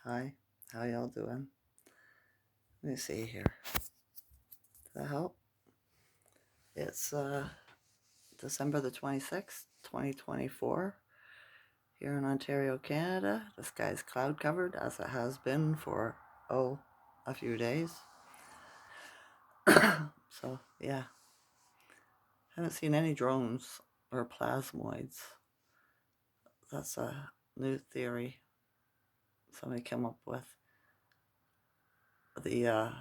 Hi, how y'all doing? Let me see here. Does that help? It's December the 26th, 2024, here in Ontario, Canada. The sky's cloud covered as it has been for, a few days. So, yeah, haven't seen any drones or plasmoids. That's a new theory somebody came up with. The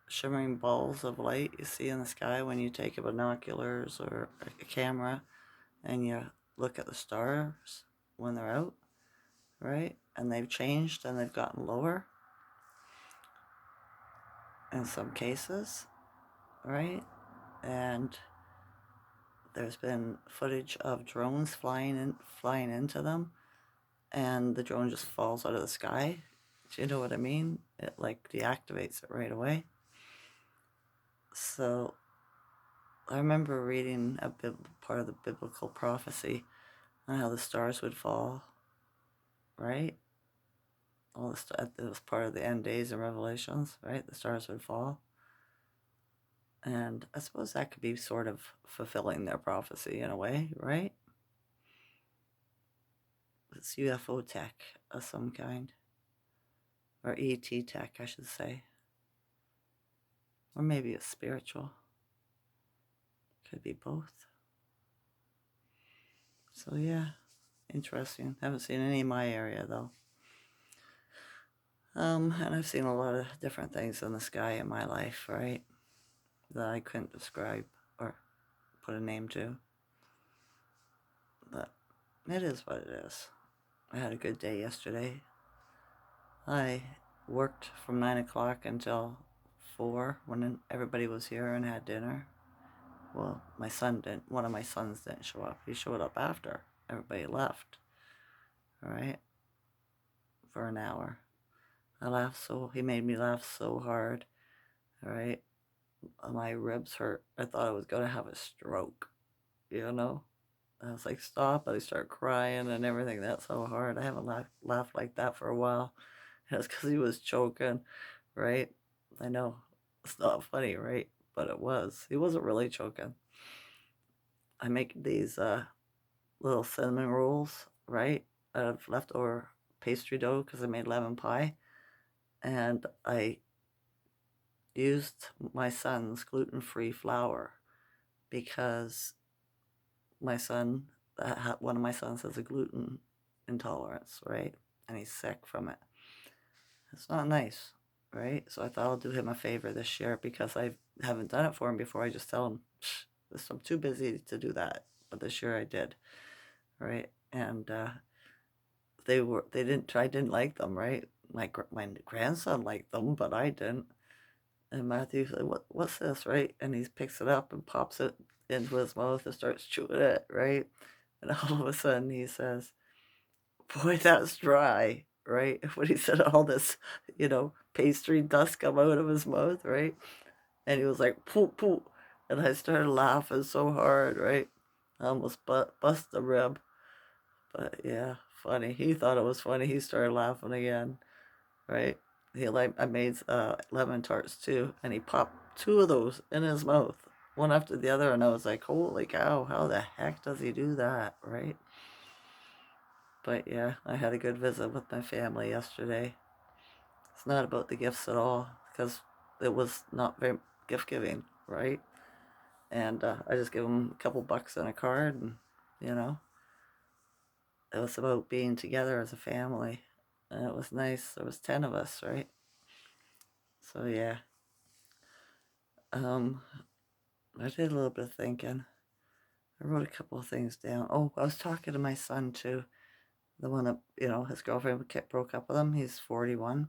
shimmering balls of light you see in the sky when you take a binoculars or a camera and you look at the stars when they're out, right? And they've changed and they've gotten lower in some cases, right? And there's been footage of drones flying into them, and the drone just falls out of the sky. Do you know what I mean? It like deactivates it right away. So I remember reading part of the biblical prophecy on how the stars would fall, right? It was part of the end days and Revelations, right? The stars would fall. And I suppose that could be sort of fulfilling their prophecy in a way, right? It's UFO tech of some kind. Or ET tech, I should say. Or maybe it's spiritual. Could be both. So yeah, interesting. Haven't seen any in my area though. And I've seen a lot of different things in the sky in my life, right? That I couldn't describe or put a name to. But it is what it is. I had a good day yesterday. I worked from 9 o'clock until 4 when everybody was here and had dinner. Well, one of my sons didn't show up. He showed up after everybody left, all right, for an hour. He made me laugh so hard, all right. My ribs hurt. I thought I was going to have a stroke, you know. I was like, stop. And I started crying and everything. That's so hard. I haven't laughed like that for a while. And it's because he was choking, right? I know it's not funny, right? But it was. He wasn't really choking. I make these little cinnamon rolls, right? Out of leftover pastry dough because I made lemon pie. And I used my son's gluten-free flour because one of my sons has a gluten intolerance, right? And he's sick from it. It's not nice, right? So I thought I'll do him a favor this year because I haven't done it for him before. I just tell him, I'm too busy to do that. But this year I did, right? And I didn't like them, right? My grandson liked them, but I didn't. And Matthew said, what's this, right? And he picks it up and pops it into his mouth and starts chewing it, right? And all of a sudden he says, boy, that's dry, right? When he said all this, pastry dust come out of his mouth, right? And he was like, poop, poop. And I started laughing so hard, right? I almost bust the rib. But yeah, funny. He thought it was funny. He started laughing again, right? I made lemon tarts too, and he popped two of those in his mouth, one after the other, and I was like, holy cow, how the heck does he do that, right? But yeah, I had a good visit with my family yesterday. It's not about the gifts at all, because it was not very gift giving, right? And I just give them a couple bucks and a card, and you know, it was about being together as a family, and it was nice. There was 10 of us, right? So yeah, um, I did a little bit of thinking. I wrote a couple of things down. Oh, I was talking to my son too. The one that, his girlfriend broke up with him. He's 41.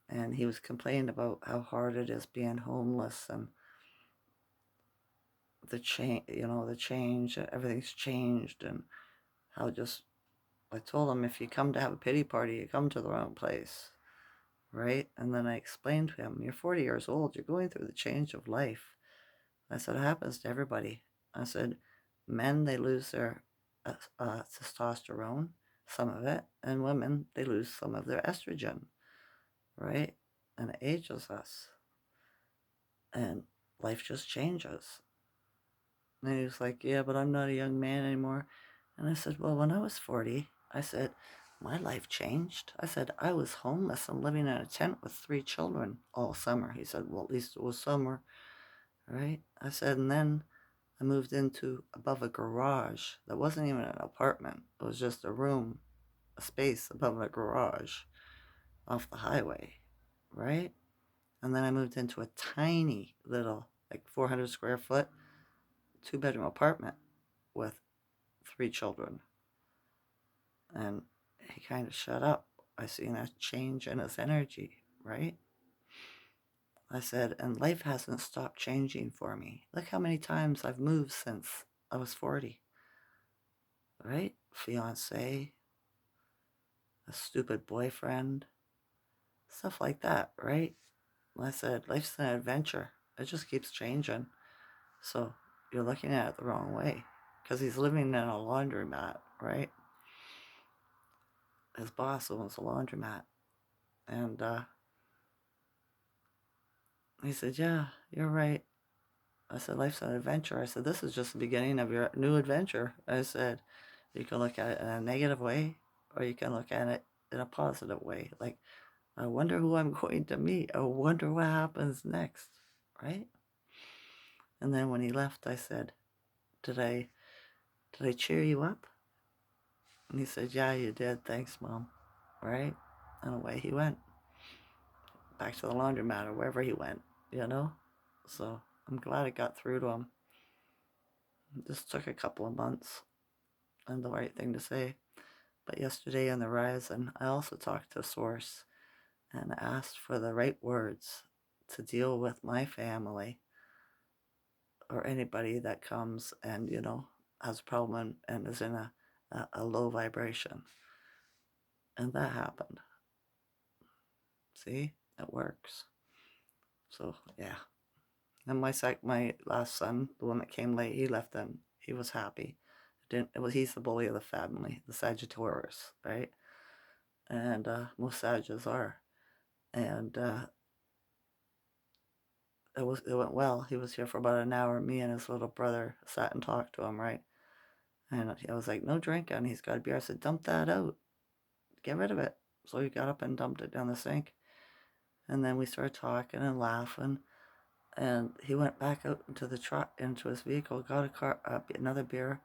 And he was complaining about how hard it is being homeless and the change, everything's changed. And how I told him, if you come to have a pity party, you come to the wrong place, right? And then I explained to him, you're 40 years old, you're going through the change of life. I said, it happens to everybody. I said, men, they lose their testosterone, some of it, and women, they lose some of their estrogen. right? And it ages us. And life just changes. And he was like, yeah, but I'm not a young man anymore. And I said, well, when I was 40, I said, my life changed. I said, I was homeless and living in a tent with 3 children all summer. He said, well, at least it was summer, right? I said, and then I moved into above a garage that wasn't even an apartment. It was just a room, a space above a garage off the highway, right? And then I moved into a tiny little, like 400 square foot, 2-bedroom apartment with 3 children. And he kind of shut up. I seen a change in his energy, right? I said, and life hasn't stopped changing for me. Look how many times I've moved since I was 40, right? Fiance, a stupid boyfriend, stuff like that, right? I said, life's an adventure. It just keeps changing. So you're looking at it the wrong way because he's living in a laundromat, right? His boss owns a laundromat. And he said, yeah, you're right. I said, life's an adventure. I said, this is just the beginning of your new adventure. I said, you can look at it in a negative way or you can look at it in a positive way. Like, I wonder who I'm going to meet. I wonder what happens next, right? And then when he left, I said, did I cheer you up? And he said, yeah, you did. Thanks, Mom. Right? And away he went. Back to the laundromat or wherever he went, you know? So I'm glad it got through to him. It just took a couple of months and the right thing to say. But yesterday on the Horizon, I also talked to Source and asked for the right words to deal with my family or anybody that comes and, has a problem and is in a low vibration. And that happened. See? It works. So, yeah. And my last son, the one that came late, he left then. He was happy. He's the bully of the family, the Sagittarius, right? And most Sagittarius are. And it went well. He was here for about an hour. Me and his little brother sat and talked to him, right? And I was like, no drinking. He's got a beer. I said, dump that out. Get rid of it. So he got up and dumped it down the sink. And then we started talking and laughing. And he went back out into the truck, into his vehicle, got another beer,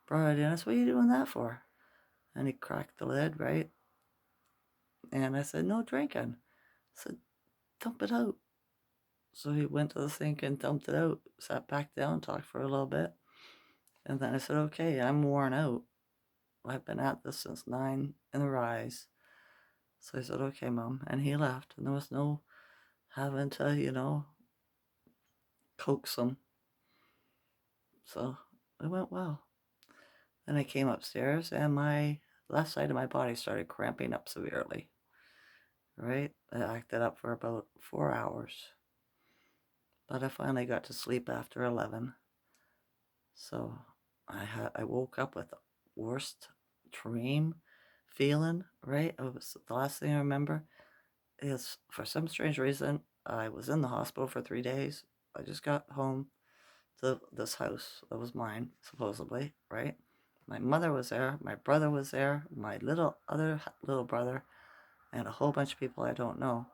brought it in. I said, what are you doing that for? And he cracked the lid, right? And I said, no drinking. I said, dump it out. So he went to the sink and dumped it out, sat back down, talked for a little bit. And then I said, okay, I'm worn out. I've been at this since 9 in the rise. So I said, okay, Mom. And he left. And there was no having to, coax him. So it went well. Then I came upstairs and my left side of my body started cramping up severely. Right? It acted up for about 4 hours. But I finally got to sleep after 11. So I woke up with the worst dream feeling, right? It was the last thing I remember is for some strange reason I was in the hospital for 3 days. I just got home to this house that was mine, supposedly, right? My mother was there, my brother was there, my other little brother, and a whole bunch of people I don't know.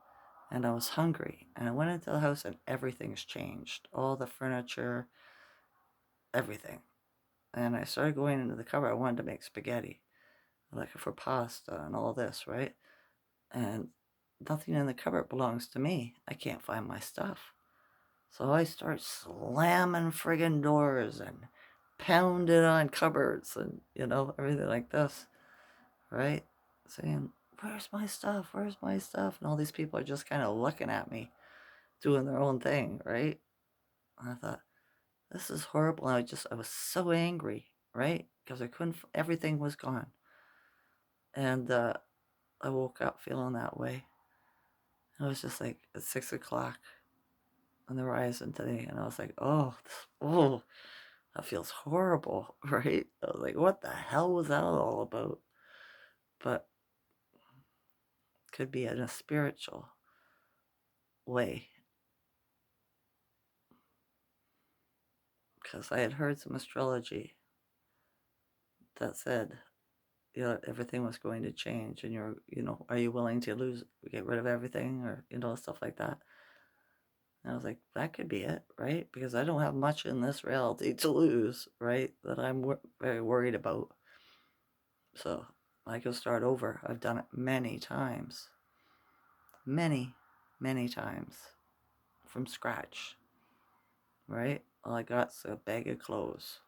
And I was hungry, and I went into the house, and everything's changed. All the furniture, everything. And I started going into the cupboard. I wanted to make spaghetti, like for pasta and all this, right? And nothing in the cupboard belongs to me. I can't find my stuff. So I start slamming friggin' doors and pounding on cupboards and, everything like this, right? Saying, where's my stuff? Where's my stuff? And all these people are just kind of looking at me, doing their own thing, right? And I thought, this is horrible. And I was so angry, right? Because everything was gone. And I woke up feeling that way. I was just like at 6 o'clock on the horizon today, and I was like, oh, that feels horrible, right? I was like, what the hell was that all about? But could be in a spiritual. way. Because I had heard some astrology that said, everything was going to change, and are you willing to get rid of everything, or stuff like that. And I was like, that could be it, right? Because I don't have much in this reality to lose, right? That I'm very worried about. So I can start over. I've done it many times, many, many times, from scratch, right? All I got's a bag of clothes.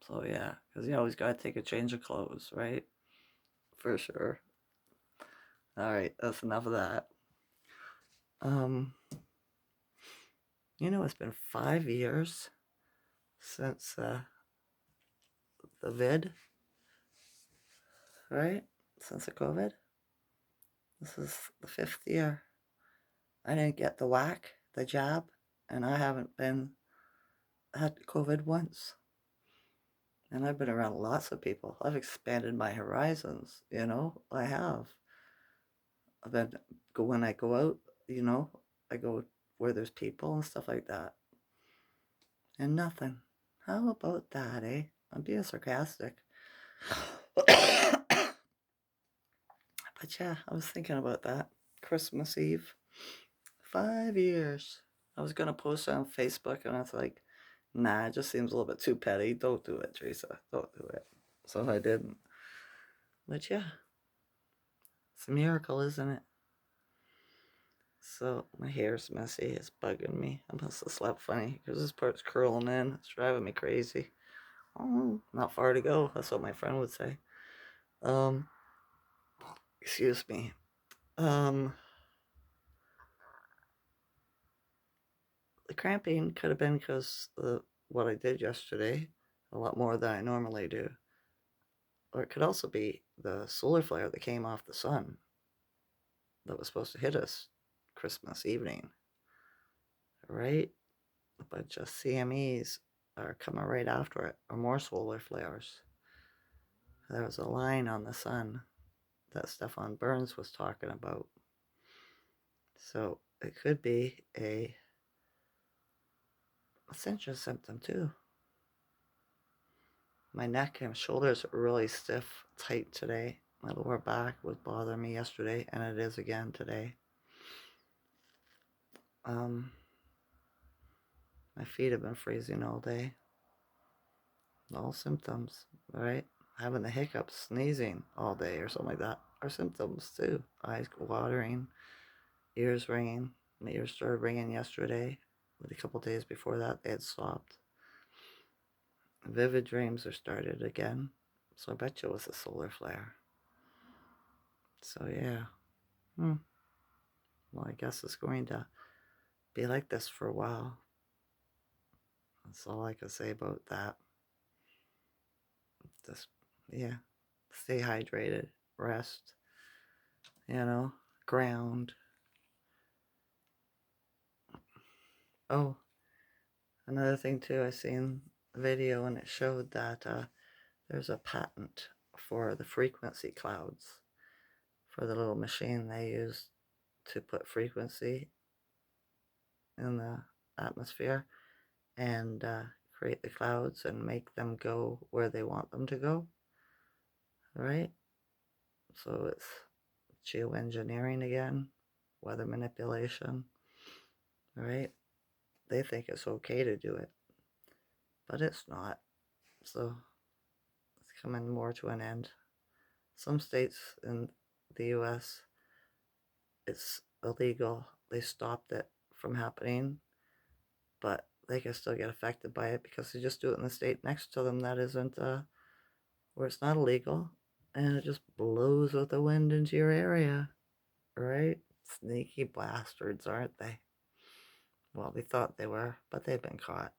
So yeah, because you always gotta take a change of clothes, right? For sure. All right, that's enough of that. Um, it's been 5 years since the vid, right? Since the COVID. This is the 5th year. I didn't get the jab, and I haven't had COVID once. And I've been around lots of people. I've expanded my horizons, I have. When I go out, I go where there's people and stuff like that. And nothing. How about that, eh? I'm being sarcastic. But yeah, I was thinking about that. Christmas Eve. 5 years. I was going to post it on Facebook, and I was like, nah, it just seems a little bit too petty. Don't do it, Teresa. Don't do it. So I didn't. But yeah, it's a miracle, isn't it? So my hair's messy. It's bugging me. I must have slept funny because this part's curling in. It's driving me crazy. Oh, not far to go. That's what my friend would say. Um, excuse me. The cramping could have been because what I did yesterday, a lot more than I normally do. Or it could also be the solar flare that came off the sun that was supposed to hit us Christmas evening, right? A bunch of CMEs are coming right after it, or more solar flares. There was a line on the sun that Stefan Burns was talking about. So it could be a Ascension symptom too. My neck and shoulders are really stiff, tight today. My lower back was bothering me yesterday, and it is again today. My feet have been freezing all day. All symptoms, right? Having the hiccups, sneezing all day or something like that are symptoms too. Eyes watering, ears ringing. My ears started ringing yesterday, but a couple days before that they had stopped. Vivid dreams are started again, so I bet you it was a solar flare. So yeah, well, I guess it's going to be like this for a while. That's all I can say about that. Just, yeah, stay hydrated, rest, ground. Oh, another thing too, I seen a video and it showed that there's a patent for the frequency clouds, for the little machine they use to put frequency in the atmosphere and create the clouds and make them go where they want them to go, right? So it's geoengineering again, weather manipulation, right? They think it's okay to do it, but it's not. So it's coming more to an end. Some states in the US, it's illegal. They stopped it from happening, but they can still get affected by it because they just do it in the state next to them that isn't, where it's not illegal, and it just blows with the wind into your area, right? Sneaky bastards, aren't they? Well, they thought they were, but they've been caught.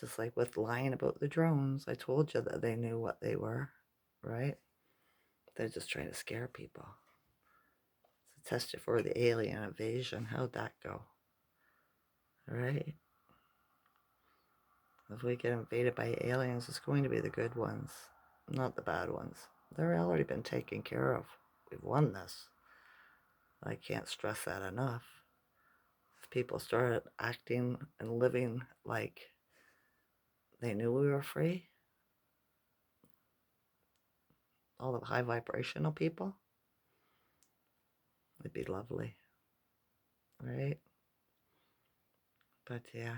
Just like with lying about the drones. I told you that they knew what they were, right? They're just trying to scare people. To test you for the alien invasion. How'd that go? Right? If we get invaded by aliens, it's going to be the good ones, not the bad ones. They're already been taken care of. We've won this. I can't stress that enough. If people started acting and living like they knew we were free, all the high vibrational people, it'd be lovely, right? But yeah,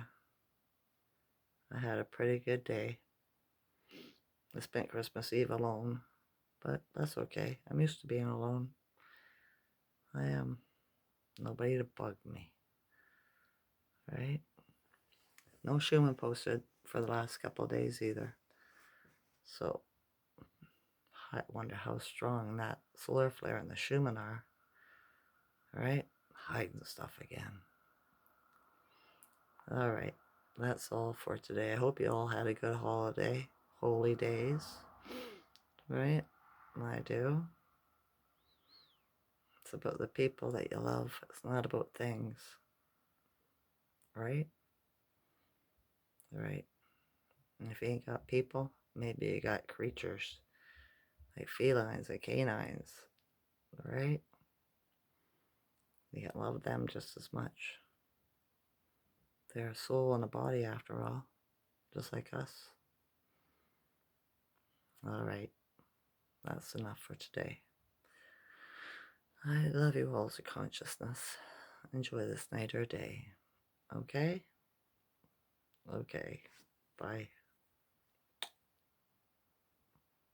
I had a pretty good day. I spent Christmas Eve alone, but that's okay. I'm used to being alone. I am. Nobody to bug me, right? No Schumann posted for the last couple of days either. So I wonder how strong that solar flare and the Schumann are, right? Hiding stuff again. All right, that's all for today. I hope you all had a good holiday, holy days, right? I do. It's about the people that you love. It's not about things, right? Right. And if you ain't got people, maybe you got creatures like felines, like canines, right? You can love them just as much. They're a soul and a body after all, just like us. All right, that's enough for today. I love you all to consciousness. Enjoy this night or day. Okay? Okay. Bye.